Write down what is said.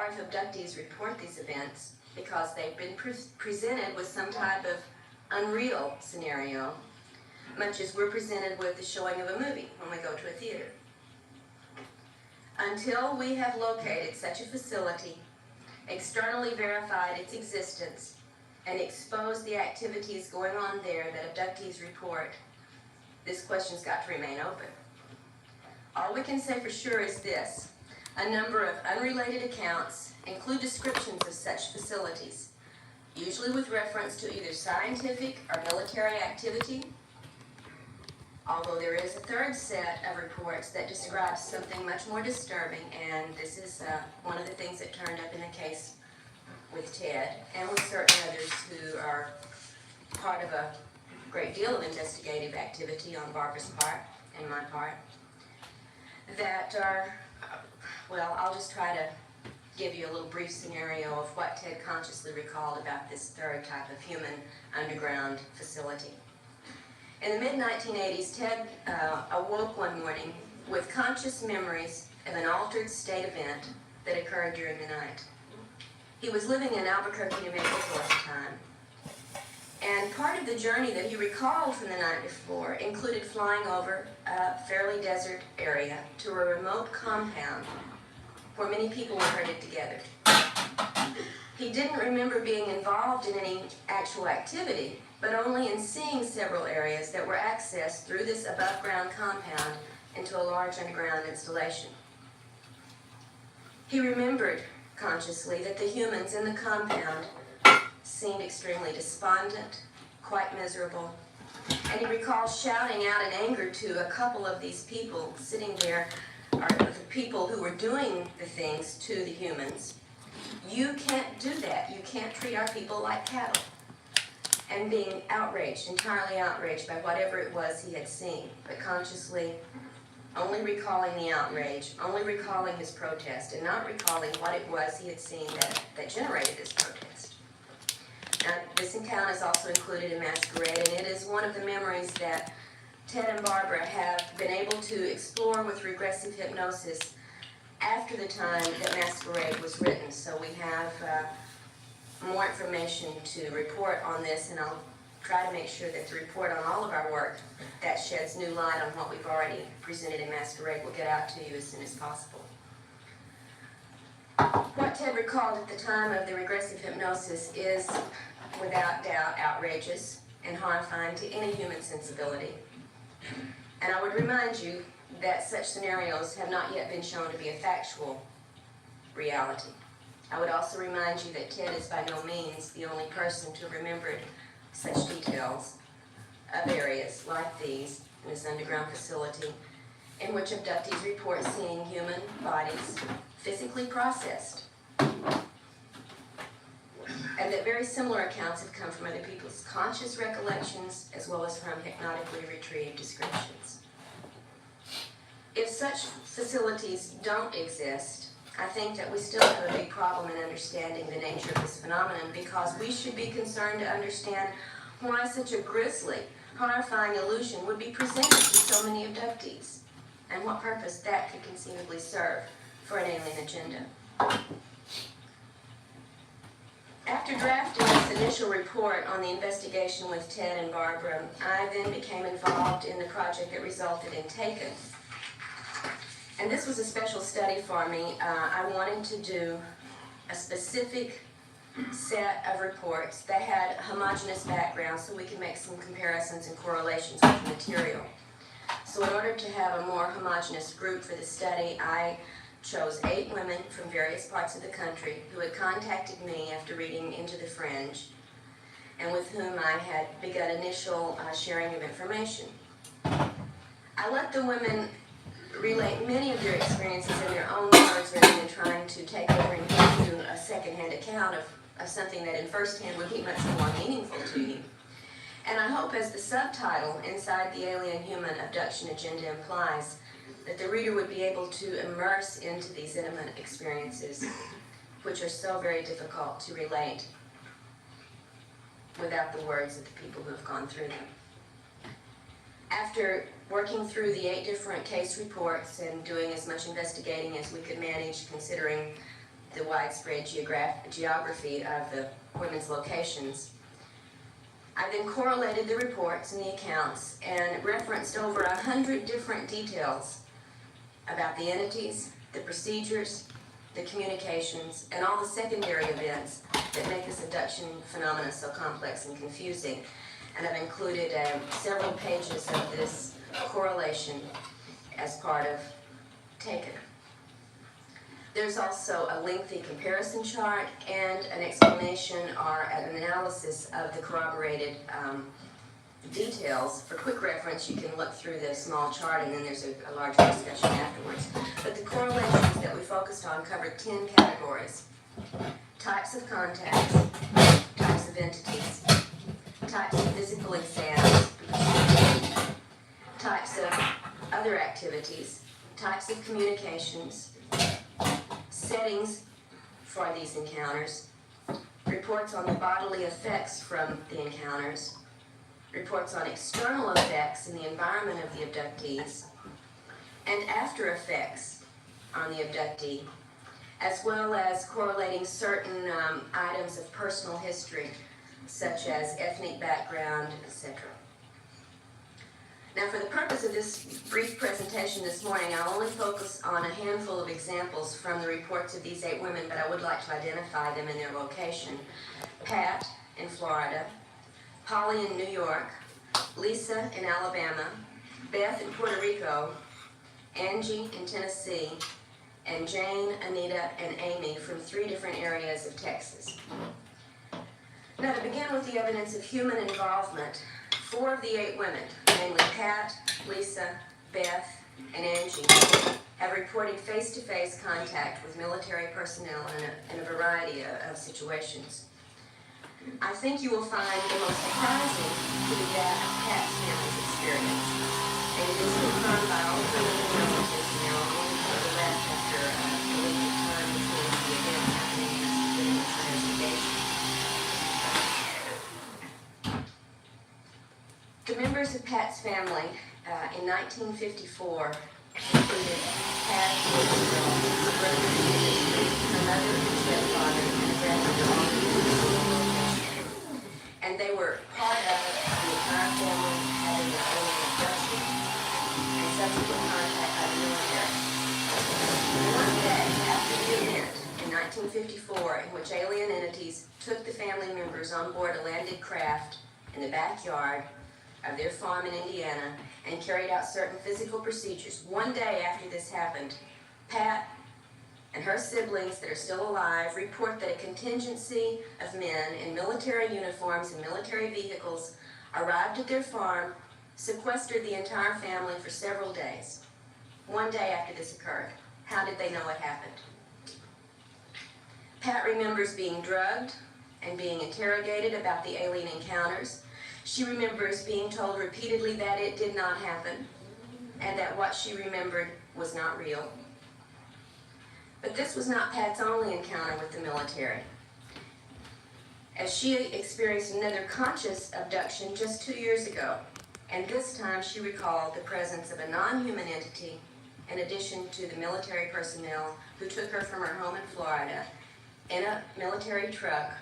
if abductees report these events because they've been presented with some type of unreal scenario, much as we're presented with the showing of a movie when we go to a theater. Until we have located such a facility, externally verified its existence, and exposed the activities going on there that abductees report, this question's got to remain open. All we can say for sure is this: a number of unrelated accounts include descriptions of such facilities, usually with reference to either scientific or military activity, although there is a third set of reports that describes something much more disturbing, and this is one of the things that turned up in the case with Ted, and with certain others who are part of a great deal of investigative activity on Barbara's part and my part, that are, well, I'll just try to give you a little brief scenario of what Ted consciously recalled about this third type of human underground facility. In the mid-1980s, Ted awoke one morning with conscious memories of an altered state event that occurred during the night. He was living in Albuquerque, New Mexico at the time, and part of the journey that he recalled from the night before included flying over a fairly desert area to a remote compound where many people were herded together. He didn't remember being involved in any actual activity, but only in seeing several areas that were accessed through this above-ground compound into a large underground installation. He remembered consciously that the humans in the compound seemed extremely despondent, quite miserable, and he recalled shouting out in anger to a couple of these people sitting there, or the people who were doing the things to the humans, "You can't do that. You can't treat our people like cattle." And being outraged, entirely outraged by whatever it was he had seen, but consciously only recalling the outrage, only recalling his protest, and not recalling what it was he had seen that generated this protest. Now, this encounter is also included in Masquerade, and it is one of the memories that Ted and Barbara have been able to explore with regressive hypnosis after the time that Masquerade was written. So we have more information to report on this, and I'll try to make sure that the report on all of our work that sheds new light on what we've already presented in Masquerade will get out to you as soon as possible. What Ted recalled at the time of the regressive hypnosis is, without doubt, outrageous and horrifying to any human sensibility. And I would remind you that such scenarios have not yet been shown to be a factual reality. I would also remind you that Ted is by no means the only person to have remembered such details of areas like these in this underground facility in which abductees report seeing human bodies physically processed. And that very similar accounts have come from other people's conscious recollections as well as from hypnotically retrieved descriptions. If such facilities don't exist, I think that we still have a big problem in understanding the nature of this phenomenon, because we should be concerned to understand why such a grisly, horrifying illusion would be presented to so many abductees, and what purpose that could conceivably serve for an alien agenda. After drafting this initial report on the investigation with Ted and Barbara, I then became involved in the project that resulted in Taken. And this was a special study for me. I wanted to do a specific set of reports that had homogeneous backgrounds so we could make some comparisons and correlations with the material. So in order to have a more homogeneous group for the study, I chose 8 women from various parts of the country who had contacted me after reading Into the Fringe, and with whom I had begun initial sharing of information. I let the women relate many of their experiences in their own words rather than trying to take over and give you a second-hand account of something that in first-hand would be much more meaningful to you. And I hope, as the subtitle inside the Alien Human Abduction Agenda implies, that the reader would be able to immerse into these intimate experiences, which are so very difficult to relate without the words of the people who have gone through them. After working through the 8 different case reports and doing as much investigating as we could manage, considering the widespread geography of the women's locations. I then correlated the reports and the accounts and referenced over 100 different details about the entities, the procedures, the communications, and all the secondary events that make this abduction phenomenon so complex and confusing. And I've included several pages of this correlation as part of Taken. There's also a lengthy comparison chart and an explanation or an analysis of the corroborated details. For quick reference, you can look through the small chart and then there's a larger discussion afterwards. But the correlations that we focused on covered 10 categories. Types of contacts, types of entities, types of physical exams, types of other activities, types of communications, settings for these encounters, reports on the bodily effects from the encounters, reports on external effects in the environment of the abductees, and after effects on the abductee, as well as correlating certain items of personal history, such as ethnic background, etc. Now, for the purpose of this brief presentation this morning, I'll only focus on a handful of examples from the reports of these 8 women, but I would like to identify them in their location. Pat in Florida, Polly in New York, Lisa in Alabama, Beth in Puerto Rico, Angie in Tennessee, and Jane, Anita, and Amy from 3 different areas of Texas. Now, to begin with the evidence of human involvement, 4 of the 8 women, namely Pat, Lisa, Beth, and Angie, have reported face-to-face contact with military personnel in a variety of situations. I think you will find the most surprising to be that of Pat's family's experience, and it is confirmed by all of the living relatives now only for the left after a length of time between the event happening and us beginning this investigation. The members of Pat's family in 1954 included Pat, her brother, her mother, her stepfather, and a grandmother, all in the location. And they were part of the entire family having their own abduction and subsequent contact by the military. One day after the event in 1954, in which alien entities took the family members on board a landed craft in the backyard of their farm in Indiana and carried out certain physical procedures. One day after this happened, Pat and her siblings that are still alive report that a contingency of men in military uniforms and military vehicles arrived at their farm, sequestered the entire family for several days. One day after this occurred. How did they know it happened? Pat remembers being drugged and being interrogated about the alien encounters. She remembers being told repeatedly that it did not happen and that what she remembered was not real. But this was not Pat's only encounter with the military, as she experienced another conscious abduction just 2 years ago, and this time she recalled the presence of a non-human entity in addition to the military personnel who took her from her home in Florida in a military truck